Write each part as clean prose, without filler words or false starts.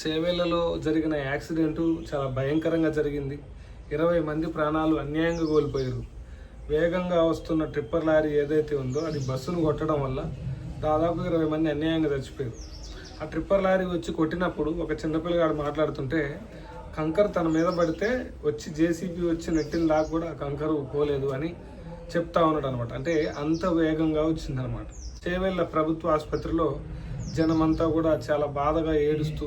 చేవేళ్లలో జరిగిన యాక్సిడెంటు చాలా భయంకరంగా జరిగింది. 20 మంది ప్రాణాలు అన్యాయంగా కోల్పోయారు. వేగంగా వస్తున్న టిప్పర్ లారీ ఏదైతే ఉందో అది బస్సును కొట్టడం వల్ల దాదాపు 20 మంది అన్యాయంగా చచ్చిపోయారు. ఆ ట్రిప్పర్ లారీ వచ్చి కొట్టినప్పుడు ఒక చిన్నపిల్లగాడు మాట్లాడుతుంటే కంకర్ తన మీద పడితే వచ్చి జేసీబీ వచ్చి నెట్టిన దాకా కూడా ఆ కంకరు పోలేదు అని చెప్తా ఉన్నాడు అనమాట. అంటే అంత వేగంగా వచ్చిందనమాట. చేవేళ్ల ప్రభుత్వ ఆసుపత్రిలో జనమంతా కూడా చాలా బాధగా ఏడుస్తూ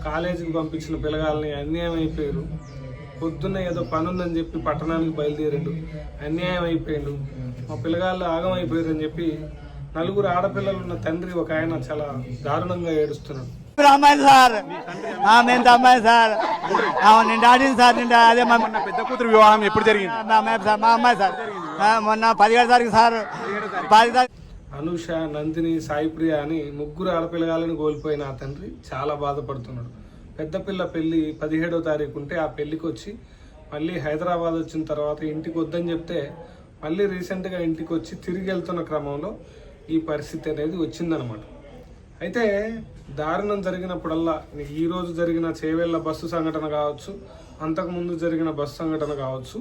కాలేజీకి పంపించిన పిల్లగాళ్ళని అన్యాయం అయిపోయారు. పొద్దున్న ఏదో పనుందని చెప్పి పట్టణానికి బయలుదేరాడు, అన్యాయం అయిపోయాడు. మా పిల్లగాళ్ళు ఆగం అయిపోయారు అని చెప్పి 4 ఆడపిల్లలు ఉన్న తండ్రి ఒక ఆయన చాలా దారుణంగా ఏడుస్తున్నాడు. అమ్మాయి సార్ మేము అమ్మాయి సార్ నేను డాడీ సార్ అదే మొన్న పెద్ద కూతురు వివాహం ఎప్పుడు జరిగింది? మా అమ్మాయి సార్ మొన్న 17 తారీఖు సార్ 10 తారీఖు. అనుష, నందిని, సాయిప్రియ అని 3 ఆడపిల్లగాళ్ళని కోల్పోయిన ఆ తండ్రి చాలా బాధపడుతున్నాడు. పెద్ద పిల్ల పెళ్లి 17వ తారీఖు ఉంటే ఆ పెళ్లికి వచ్చి మళ్ళీ హైదరాబాద్ వచ్చిన తర్వాత ఇంటికి వద్దని చెప్తే మళ్ళీ రీసెంట్గా ఇంటికి వచ్చి తిరిగి వెళ్తున్న క్రమంలో ఈ పరిస్థితి అనేది వచ్చిందనమాట. అయితే దారుణం జరిగినప్పుడల్లా ఈరోజు జరిగిన చేవేళ్ల బస్సు సంఘటన కావచ్చు, అంతకుముందు జరిగిన బస్సు సంఘటన కావచ్చు,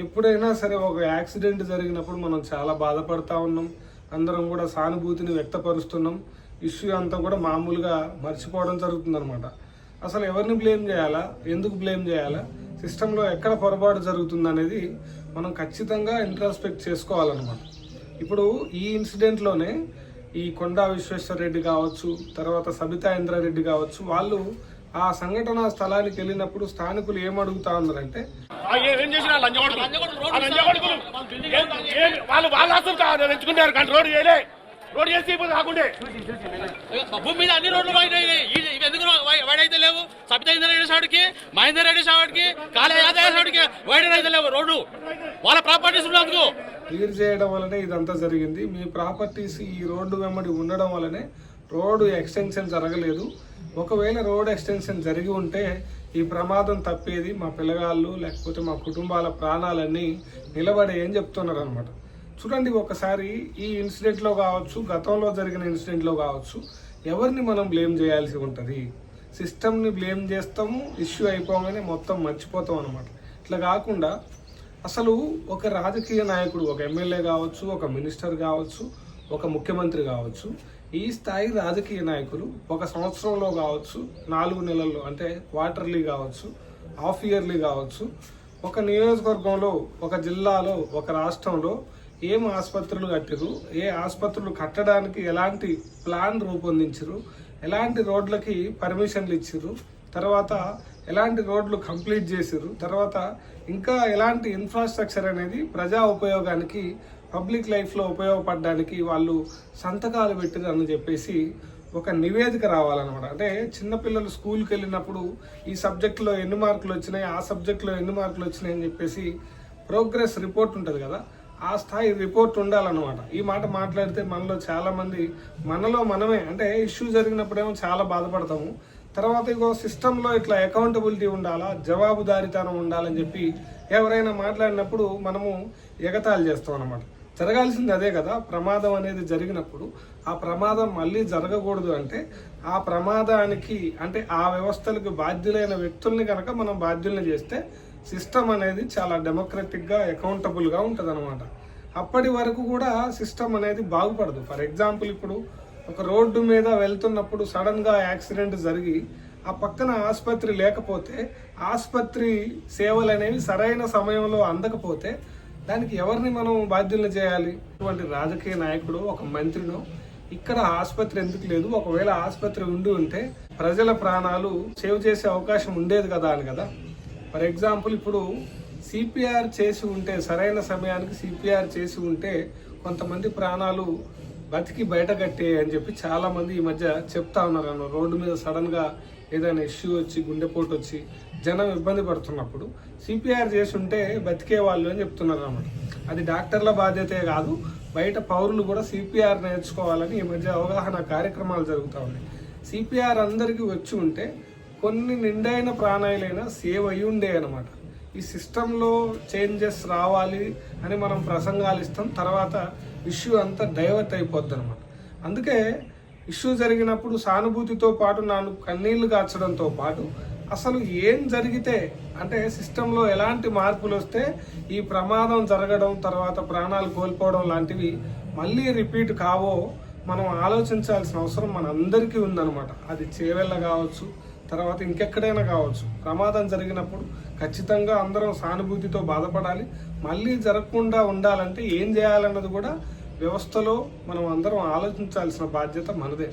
ఎప్పుడైనా సరే ఒక యాక్సిడెంట్ జరిగినప్పుడు మనం చాలా బాధపడతా ఉన్నాం. అందరం కూడా సానుభూతిని వ్యక్తపరుస్తున్నాం. ఇష్యూ అంతా కూడా మామూలుగా మర్చిపోవడం జరుగుతుందనమాట. అసలు ఎవరిని బ్లేమ్ చేయాలా, ఎందుకు బ్లేమ్ చేయాలా, సిస్టంలో ఎక్కడ పొరపాటు జరుగుతుంది అనేది మనం ఖచ్చితంగా ఇంట్రాస్పెక్ట్ చేసుకోవాలన్నమాట. ఇప్పుడు ఈ ఇన్సిడెంట్లోనే ఈ కొండా విశ్వేశ్వరరెడ్డి కావచ్చు, తర్వాత సబితా ఇంద్రారెడ్డి కావచ్చు, వాళ్ళు ఆ సంఘటన స్థలానికి వెళ్ళినప్పుడు స్థానికులు ఏమడుగుతా ఉన్నారంటే రోడ్ చేసి కాకుండే భూమి మీద అన్ని రోడ్లు ఎందుకు వైడైతే లేవు? సబితా ఇంద్రారెడ్డి సావుడికి, మహేందర్ రెడ్డి సావుడికి, కాళ యాదయ్య సావుడికి వైడ్ అయితే లేవు రోడ్డు. వాళ్ళ ప్రాపర్టీస్ ఉన్నందుకు క్లియర్ చేయడం వల్లనే ఇదంతా జరిగింది. మీ ప్రాపర్టీస్ ఈ రోడ్డు వెంబడి ఉండడం వల్లనే రోడ్డు ఎక్స్టెన్షన్ జరగలేదు. ఒకవేళ రోడ్ ఎక్స్టెన్షన్ జరిగి ఉంటే ఈ ప్రమాదం తప్పేది, మా పిల్లగాళ్ళు లేకపోతే మా కుటుంబాల ప్రాణాలన్నీ నిలబడే అని చెప్తున్నారు అనమాట. చూడండి, ఒకసారి ఈ ఇన్సిడెంట్లో కావచ్చు, గతంలో జరిగిన ఇన్సిడెంట్లో కావచ్చు, ఎవరిని మనం బ్లేమ్ చేయాల్సి ఉంటుంది? సిస్టమ్ని బ్లేమ్ చేస్తాము, ఇష్యూ అయిపోగానే మొత్తం మర్చిపోతాం అనమాట. ఇట్లా కాకుండా అసలు ఒక రాజకీయ నాయకుడు, ఒక ఎమ్మెల్యే కావచ్చు, ఒక మినిస్టర్ కావచ్చు, ఒక ముఖ్యమంత్రి కావచ్చు, ఈ స్థాయి రాజకీయ నాయకులు ఒక సంవత్సరంలో కావచ్చు, 4 నెలల్లో అంటే క్వార్టర్లీ కావచ్చు, హాఫ్ ఇయర్లీ కావచ్చు, ఒక నియోజకవర్గంలో, ఒక జిల్లాలో, ఒక రాష్ట్రంలో ఏం ఆసుపత్రులు కట్టిరు, ఏ ఆసుపత్రులు కట్టడానికి ఎలాంటి ప్లాన్ రూపొందించరు, ఎలాంటి రోడ్లకి పర్మిషన్లు ఇచ్చిర్రు, తర్వాత ఎలాంటి రోడ్లు కంప్లీట్ చేసిర్రు, తర్వాత ఇంకా ఎలాంటి ఇన్ఫ్రాస్ట్రక్చర్ అనేది ప్రజా ఉపయోగానికి, పబ్లిక్ లైఫ్లో ఉపయోగపడడానికి వాళ్ళు సంతకాలు పెట్టిరు అని చెప్పేసి ఒక నివేదిక రావాలన్నమాట. అంటే చిన్నపిల్లలు స్కూల్కి వెళ్ళినప్పుడు ఈ సబ్జెక్టులో ఎన్ని మార్కులు వచ్చినాయి, ఆ సబ్జెక్టులో ఎన్ని మార్కులు వచ్చినాయి అని చెప్పేసి ప్రోగ్రెస్ రిపోర్ట్ ఉంటుంది కదా, ఆ స్థాయి రిపోర్ట్ ఉండాలన్నమాట. ఈ మాట మాట్లాడితే మనలో చాలామంది మనలో మనమే అంటే ఇష్యూ జరిగినప్పుడేమో చాలా బాధపడతాము. తర్వాత ఇంకో సిస్టంలో ఇట్లా అకౌంటబిలిటీ ఉండాలా, జవాబుదారీతనం ఉండాలని చెప్పి ఎవరైనా మాట్లాడినప్పుడు మనము ఎగతాళి చేస్తాం అన్నమాట. జరగాల్సింది అదే కదా. ప్రమాదం అనేది జరిగినప్పుడు ఆ ప్రమాదం మళ్ళీ జరగకూడదు అంటే ఆ ప్రమాదానికి అంటే ఆ వ్యవస్థలకు బాధ్యులైన వ్యక్తుల్ని కనుక మనం బాధ్యుల్ని చేస్తే సిస్టమ్ అనేది చాలా డెమోక్రటిక్గా అకౌంటబుల్గా ఉంటుంది అనమాట. అప్పటి వరకు కూడా సిస్టమ్ అనేది బాగుపడదు. ఫర్ ఎగ్జాంపుల్, ఇప్పుడు ఒక రోడ్డు మీద వెళ్తున్నప్పుడు సడన్గా యాక్సిడెంట్ జరిగి ఆ పక్కన ఆసుపత్రి లేకపోతే, ఆసుపత్రి సేవలు అనేవి సరైన సమయంలో అందకపోతే దానికి ఎవరిని మనం బాధ్యులను చేయాలి? ఇటువంటి రాజకీయ నాయకుడు, ఒక మంత్రినో ఇక్కడ ఆసుపత్రి ఎందుకు లేదు, ఒకవేళ ఆసుపత్రి ఉంటే ప్రజల ప్రాణాలు సేవ్ చేసే అవకాశం ఉండేది కదా అని కదా. ఫర్ ఎగ్జాంపుల్, ఇప్పుడు సిపిఆర్ చేసి ఉంటే, సరైన సమయానికి సిపిఆర్ చేసి ఉంటే కొంతమంది ప్రాణాలు బతికి బయట కట్టే అని చెప్పి చాలామంది ఈ మధ్య చెప్తా ఉన్నారు. రోడ్డు మీద సడన్గా ఏదైనా ఇష్యూ వచ్చి, గుండెపోటు వచ్చి జనం ఇబ్బంది పడుతున్నప్పుడు సిపిఆర్ చేసి ఉంటే బతికే వాళ్ళు అని చెప్తున్నారు అన్నమాట. అది డాక్టర్ల బాధ్యతే కాదు, బయట పౌరులు కూడా సిపిఆర్ నేర్చుకోవాలని ఈ మధ్య అవగాహన కార్యక్రమాలు జరుగుతూ ఉన్నాయి. సిపిఆర్ అందరికీ వచ్చి ఉంటే కొన్ని నిండైన ప్రాణాలైనా సేవ్ అయ్యి ఉండే అనమాట. ఈ సిస్టంలో చేంజెస్ రావాలి అని మనం ప్రసంగాలు ఇస్తాం, తర్వాత ఇష్యూ అంతా డైవర్ట్ అయిపోద్ది అనమాట. అందుకే ఇష్యూ జరిగినప్పుడు సానుభూతితో పాటు నాను కన్నీళ్లు గార్చడంతో పాటు అసలు ఏం జరిగితే అంటే సిస్టంలో ఎలాంటి మార్పులు వస్తే ఈ ప్రమాదం జరగడం తర్వాత ప్రాణాలు కోల్పోవడం లాంటివి మళ్ళీ రిపీట్ కావో మనం ఆలోచించాల్సిన అవసరం మనందరికీ ఉందన్నమాట. అది చేవెళ్ళ కావచ్చు, తర్వాత ఇంకెక్కడైనా కావచ్చు. ప్రమాదం జరిగినప్పుడు ఖచ్చితంగా అందరం సానుభూతితో బాధపడాలి. మళ్ళీ జరగకుండా ఉండాలంటే ఏం చేయాలన్నది కూడా వ్యవస్థలో మనం అందరం ఆలోచించాల్సిన బాధ్యత మనదే.